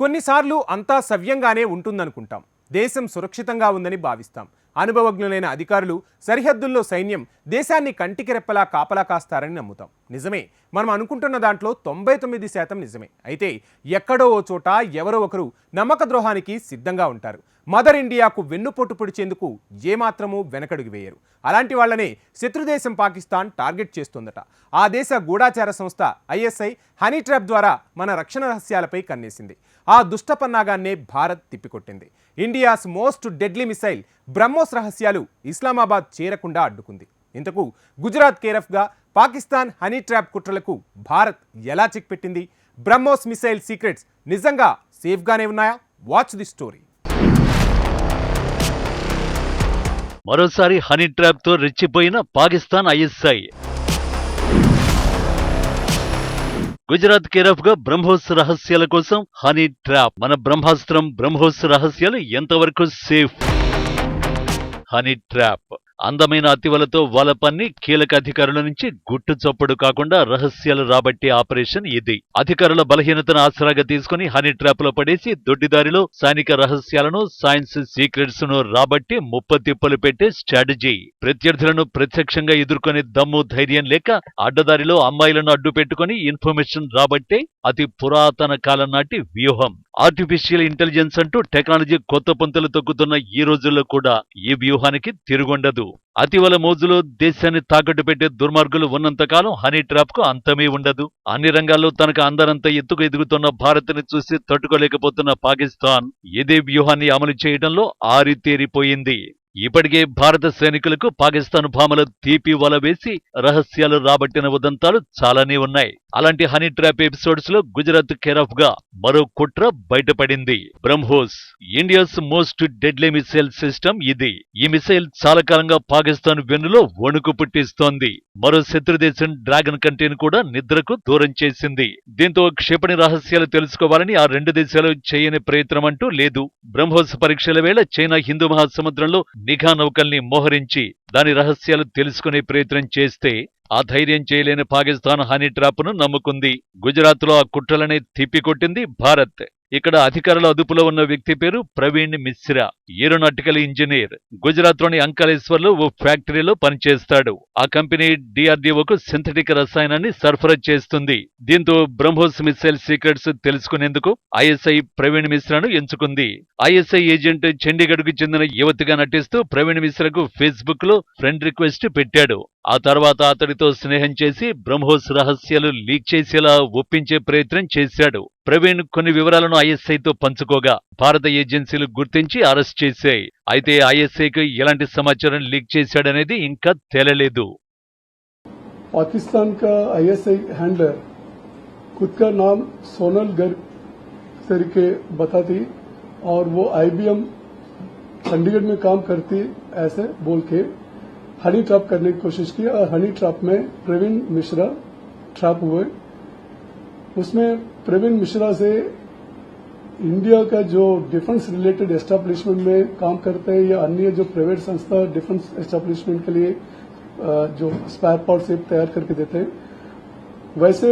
కొన్నిసార్లు అంతా సవ్యంగానే ఉంటుందనుకుంటాం. దేశం సురక్షితంగా ఉందని భావిస్తాం. అనుభవజ్ఞులైన అధికారులు సరిహద్దుల్లో సైన్యం దేశాన్ని కంటికి రెప్పలా కాపలా కాస్తారని నమ్ముతాం. నిజమే, మనం అనుకుంటున్న దాంట్లో 99% నిజమే. అయితే ఎక్కడో ఓ చోట ఎవరో ఒకరు నమ్మక ద్రోహానికి సిద్ధంగా ఉంటారు. మదర్ ఇండియాకు వెన్నుపోటు పొడిచేందుకు ఏమాత్రమూ వెనకడుగు వేయరు. అలాంటి వాళ్లనే శత్రుదేశం పాకిస్తాన్ టార్గెట్ చేస్తోందట. ఆ దేశ గూఢాచార సంస్థ ఐఎస్ఐ హనీ ట్రాప్ ద్వారా మన రక్షణ రహస్యాలపై కన్నేసింది. ఆ దుష్ట పన్నాగాన్నే భారత్ తిప్పికొట్టింది. India's most deadly missile BrahMos రహస్యాలు ఇస్లామాబాద్ చేరకుండా అడ్డుకుంది. ఇంతకు గుజరాత్ కేరఫ్గా పాకిస్తాన్ హనీ ట్రాప్ కుట్రలకు భారత్ ఎలా చెక్ పెట్టింది? బ్రహ్మోస్ మిసైల్ సీక్రెట్స్ నిజంగా సేఫ్గానే ఉన్నాయా? Watch the story. మరోసారి హనీ ట్రాప్ తో రెచ్చిపోయిన పాకిస్తాన్ ఐఎస్ఐ. గుజరాత్ కేరఫ్ గా బ్రహ్మోస్ రహస్యాల కోసం హనీ ట్రాప్. మన బ్రహ్మాస్త్రం బ్రహ్మోస్ రహస్యాలు ఎంతవరకు సేఫ్? హనీ ట్రాప్ అందమైన అతివలతో వలపన్ని కీలక అధికారుల నుంచి గుట్టు చప్పుడు కాకుండా రహస్యాలు రాబట్టే ఆపరేషన్ ఇది. అధికారుల బలహీనతను ఆసరాగా తీసుకుని హనీ ట్రాప్ లో పడేసి దొడ్డిదారిలో సైనిక రహస్యాలను, సైన్స్ సీక్రెట్స్ ను రాబట్టి ముప్పతిప్పలు పెట్టే స్ట్రాటజీ. ప్రత్యర్థులను ప్రత్యక్షంగా ఎదుర్కొనే దమ్ము ధైర్యం లేక అడ్డదారిలో అమ్మాయిలను అడ్డు పెట్టుకుని ఇన్ఫర్మేషన్ రాబట్టే అతి పురాతన కాలం నాటి వ్యూహం. ఆర్టిఫిషియల్ ఇంటెలిజెన్స్ అంటూ టెక్నాలజీ కొత్త పుంతలు తొక్కుతున్న ఈ రోజుల్లో కూడా ఈ వ్యూహానికి తిరుగుండదు. అతివల మోజులో దేశాన్ని తాకట్టు పెట్టే దుర్మార్గులు ఉన్నంతకాలం హనీ ట్రాప్ కు అంతమే ఉండదు. అన్ని రంగాల్లో తనకు అందరంత ఎత్తుకు ఎదుగుతున్న భారత్ ని చూసి తట్టుకోలేకపోతున్న పాకిస్తాన్ ఇదే వ్యూహాన్ని అమలు చేయడంలో ఆరితేరిపోయింది. ఇప్పటికే భారత సైనికులకు పాకిస్తాన్ భామలు తీపి వల వేసి రహస్యాలు రాబట్టిన ఉదంతాలు చాలానే ఉన్నాయి. అలాంటి హనీ ట్రాప్ ఎపిసోడ్స్ లో గుజరాత్ కేరఫ్ గా మరో కుట్ర బయటపడింది. BrahMos India's most deadly missile system ఇది. ఈ మిసైల్ చాలా కాలంగా పాకిస్తాన్ వెన్నులో వణుకు పుట్టిస్తోంది. మరో శత్రుదేశం డ్రాగన్ కంట్రీని కూడా నిద్రకు దూరం చేసింది. దీంతో క్షిపణి రహస్యాలు తెలుసుకోవాలని ఆ రెండు దేశాలు చేయని ప్రయత్నం అంటూ లేదు. బ్రహ్మోస్ పరీక్షల వేళ చైనా హిందూ మహాసముద్రంలో నిఘా నౌకల్ని మోహరించి దాని రహస్యాలు తెలుసుకునే ప్రయత్నం చేస్తే ఆ ధైర్యం చేయలేని పాకిస్తాన్ హనీ ట్రాప్ ను నమ్ముకుంది. గుజరాత్ లో ఆ కుట్రలనే తిప్పికొట్టింది భారత్. ఇక్కడ అధికారుల అదుపులో ఉన్న వ్యక్తి పేరు ప్రవీణ్ మిశ్రా, ఏరోనాటికల్ ఇంజనీర్. గుజరాత్ లోని అంకలేశ్వర్ లో ఓ ఫ్యాక్టరీలో పనిచేస్తాడు. ఆ కంపెనీ డిఆర్డీఓకు సింథటిక్ రసాయనాన్ని సరఫరా చేస్తుంది. దీంతో బ్రహ్మోస్ మిసైల్ సీక్రెట్స్ తెలుసుకునేందుకు ఐఎస్ఐ ప్రవీణ్ మిశ్రాను ఎంచుకుంది. ఐఎస్ఐ ఏజెంట్ చండీగఢ్ కు చెందిన యువతిగా నటిస్తూ ప్రవీణ్ మిశ్రాకు ఫేస్బుక్ లో ఫ్రెండ్ రిక్వెస్ట్ పెట్టాడు. ఆ తర్వాత అతడితో స్నేహం చేసి బ్రహ్మోస్ రహస్యాలు లీక్ చేసేలా ఒప్పించే ప్రయత్నం చేశాడు. ప్రవీణ్ కొన్ని వివరాలను ఐఎస్ఐతో పంచుకోగా భారత ఏజెన్సీలు గుర్తించి అరెస్ట్ చేశాయి. అయితే ఐఎస్ఐకి ఎలాంటి సమాచారం లీక్ చేశాడనేది ఇంకా తేలలేదు. पाकिस्तान का आईएसआई हैंडलर खुद का नाम सोनल गर्ग तरीके बताती और वो आईबीएम चंडीगढ़ में काम करती ऐसे बोल के हनी ट्रैप करने की कोशिश की और हनी ट्रैप में प्रवीण मिश्रा ट्रैप हुए। उसमें प्रवीण मिश्रा से इंडिया का जो डिफेंस रिलेटेड एस्टैब्लिशमेंट में काम करते हैं या अन्य जो प्राइवेट संस्था डिफेंस एस्टैब्लिशमेंट के लिए जो स्पेयर पार्ट से तैयार करके देते हैं वैसे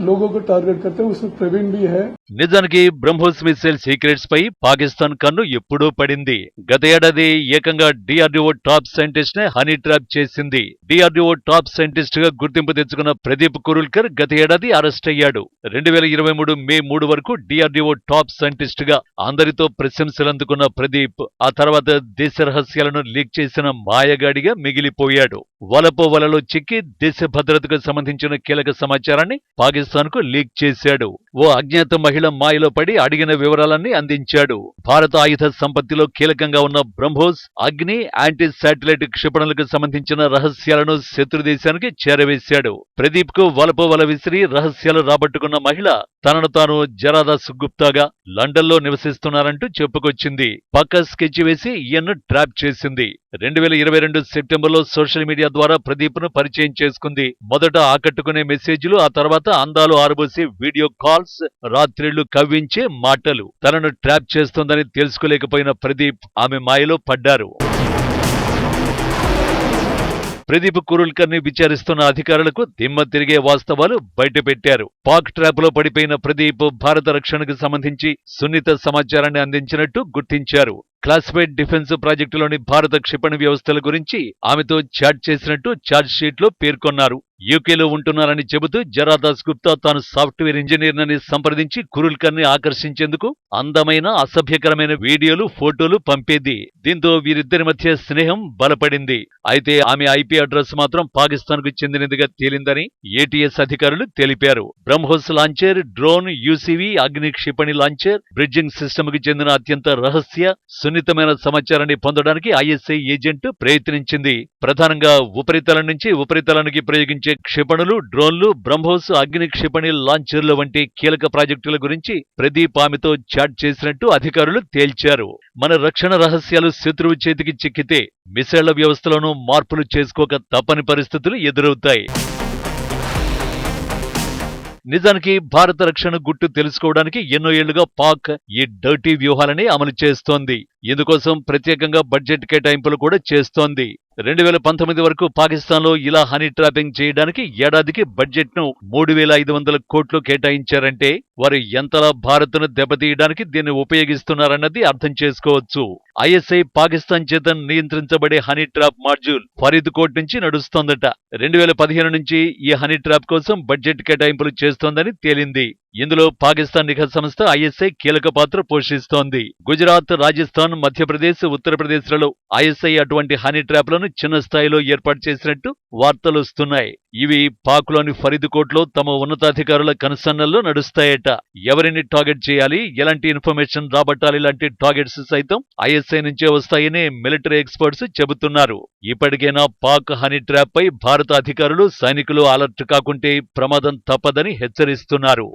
लोगों को टारगेट करते हैं, उसमें प्रवीण भी है. నిజానికి బ్రహ్మోస్ మిసైల్ సీక్రెట్స్ పై పాకిస్తాన్ కన్ను ఎప్పుడూ పడింది. గత ఏడాది ఏకంగా డిఆర్డీఓ టాప్ సైంటిస్ట్ నే హనీ ట్రాప్ చేసింది. డిఆర్డీఓ టాప్ సైంటిస్ట్ గా గుర్తింపు తెచ్చుకున్న ప్రదీప్ కురుల్కర్ గత ఏడాది అరెస్ట్ అయ్యాడు. 2023 మే 3 వరకు డిఆర్డీఓ టాప్ సైంటిస్ట్ గా అందరితో ప్రశంసలు అందుకున్న ప్రదీప్ ఆ తర్వాత దేశ రహస్యాలను లీక్ చేసిన మాయగాడిగా మిగిలిపోయాడు. వలలో చిక్కి దేశ భద్రతకు సంబంధించిన కీలక సమాచారాన్ని పాకిస్తాన్ కు లీక్ చేశాడు. ఓ అజ్ఞాత మహిళ మాయలో పడి అడిగిన వివరాలన్నీ అందించాడు. భారత ఆయుధ సంపత్తిలో కీలకంగా ఉన్న బ్రహ్మోస్, అగ్ని, యాంటీ శాటిలైట్ క్షిపణులకు సంబంధించిన రహస్యాలను శత్రు దేశానికి చేరవేశాడు. ప్రదీప్ కు వల విసిరి రహస్యాలు రాబట్టుకున్న మహిళ తనను తాను జరాదాస్ గుప్తాగా లండన్ లో నివసిస్తున్నారంటూ చెప్పుకొచ్చింది. పక్క స్కెచ్ వేసి ఈయన్ను ట్రాప్ చేసింది. 2022 సెప్టెంబర్లో సోషల్ మీడియా ద్వారా ప్రదీప్ ను పరిచయం చేసుకుంది. మొదట ఆకట్టుకునే మెసేజ్లు, ఆ తర్వాత అందాలు ఆరబోసే వీడియో కాల్స్, రాత్రిళ్లు కవ్వించే మాటలు. తనను ట్రాప్ చేస్తోందని తెలుసుకోలేకపోయిన ప్రదీప్ ఆమె మాయలో పడ్డారు. ప్రదీప్ కురుల్కర్ ని విచారిస్తున్న అధికారులకు దిమ్మ తిరిగే వాస్తవాలు బయటపెట్టారు. పాక్ ట్రాప్ లో పడిపోయిన ప్రదీప్ భారత రక్షణకు సంబంధించి సున్నిత సమాచారాన్ని అందించినట్టు గుర్తించారు. క్లాసిఫైడ్ డిఫెన్స్ ప్రాజెక్టులోని భారత క్షిపణి వ్యవస్థల గురించి ఆమెతో చాట్ చేసినట్టు ఛార్జ్ షీట్ లో పేర్కొన్నారు. యూకేలో ఉంటున్నారని చెబుతూ జరాదాస్ గుప్తా తాను సాఫ్ట్వేర్ ఇంజనీర్నని సంప్రదించి కురుల్కర్ ని ఆకర్షించేందుకు అందమైన అసభ్యకరమైన వీడియోలు, ఫోటోలు పంపేది. దీంతో వీరిద్దరి మధ్య స్నేహం బలపడింది. అయితే ఆమె ఐపీ అడ్రస్ మాత్రం పాకిస్తాన్ కు చెందినదిగా తేలిందని ఏటీఎస్ అధికారులు తెలిపారు. బ్రహ్మోస్ లాంచర్, డ్రోన్, యూసీవీ, అగ్ని క్షిపణి లాంచర్, బ్రిడ్జింగ్ సిస్టమ్ కి చెందిన అత్యంత రహస్య సున్నితమైన సమాచారాన్ని పొందడానికి ఐఎస్ఐ ఏజెంట్ ప్రయత్నించింది. ప్రధానంగా ఉపరితలం నుంచి ఉపరితలానికి ప్రయోగించే క్షిపణులు, డ్రోన్లు, బ్రహ్మోస్, అగ్ని క్షిపణి లాంచర్ల వంటి కీలక ప్రాజెక్టుల గురించి ప్రదీప్ ఆమెతో చాట్ చేసినట్టు అధికారులు తేల్చారు. మన రక్షణ రహస్యాలు శత్రువు చేతికి చిక్కితే మిసైళ్ల వ్యవస్థలోనూ మార్పులు చేసుకోక తప్పని పరిస్థితులు ఎదురవుతాయి. నిజానికి భారత రక్షణ గుట్టు తెలుసుకోవడానికి ఎన్నో ఏళ్లుగా పాక్ ఈ డర్టీ వ్యూహాలని అమలు చేస్తోంది. ఇందుకోసం ప్రత్యేకంగా బడ్జెట్ కేటాయింపులు కూడా చేస్తోంది. 2019 వరకు పాకిస్తాన్లో ఇలా హనీ ట్రాపింగ్ చేయడానికి ఏడాదికి బడ్జెట్ను 3,500 కోట్లు కేటాయించారంటే వారు ఎంతలా భారత్ను దెబ్బతీయడానికి దీన్ని ఉపయోగిస్తున్నారన్నది అర్థం చేసుకోవచ్చు. ఐఎస్ఐ పాకిస్తాన్ చేత నియంత్రించబడే హనీ ట్రాప్ మాడ్యూల్ ఫరీద్కోట్ నుంచి నడుస్తోందట. 2015 నుంచి ఈ హనీ ట్రాప్ కోసం బడ్జెట్ కేటాయింపులు చేస్తోందని తేలింది. ఇందులో పాకిస్తాన్ నిఘా సంస్థ ఐఎస్ఐ కీలక పాత్ర పోషిస్తోంది. గుజరాత్, రాజస్థాన్, మధ్యప్రదేశ్, ఉత్తరప్రదేశ్లలో ఐఎస్ఐ అటువంటి హనీ ట్రాప్లను చిన్న స్థాయిలో ఏర్పాటు చేసినట్టు వార్తలొస్తున్నాయి. ఇవి పాక్లోని ఫరీద్కోట్లో తమ ఉన్నతాధికారుల కనుసన్నల్లో నడుస్తాయట. ఎవరిని టార్గెట్ చేయాలి, ఎలాంటి ఇన్ఫర్మేషన్ రాబట్టాలి లాంటి టార్గెట్స్ సైతం ఐఎస్ఐ నుంచే వస్తాయని మిలిటరీ ఎక్స్పర్ట్స్ చెబుతున్నారు. ఇప్పటికైనా పాక్ హనీ ట్రాప్ పై భారత అధికారులు, సైనికులు అలర్ట్ కాకుంటే ప్రమాదం తప్పదని హెచ్చరిస్తున్నారు.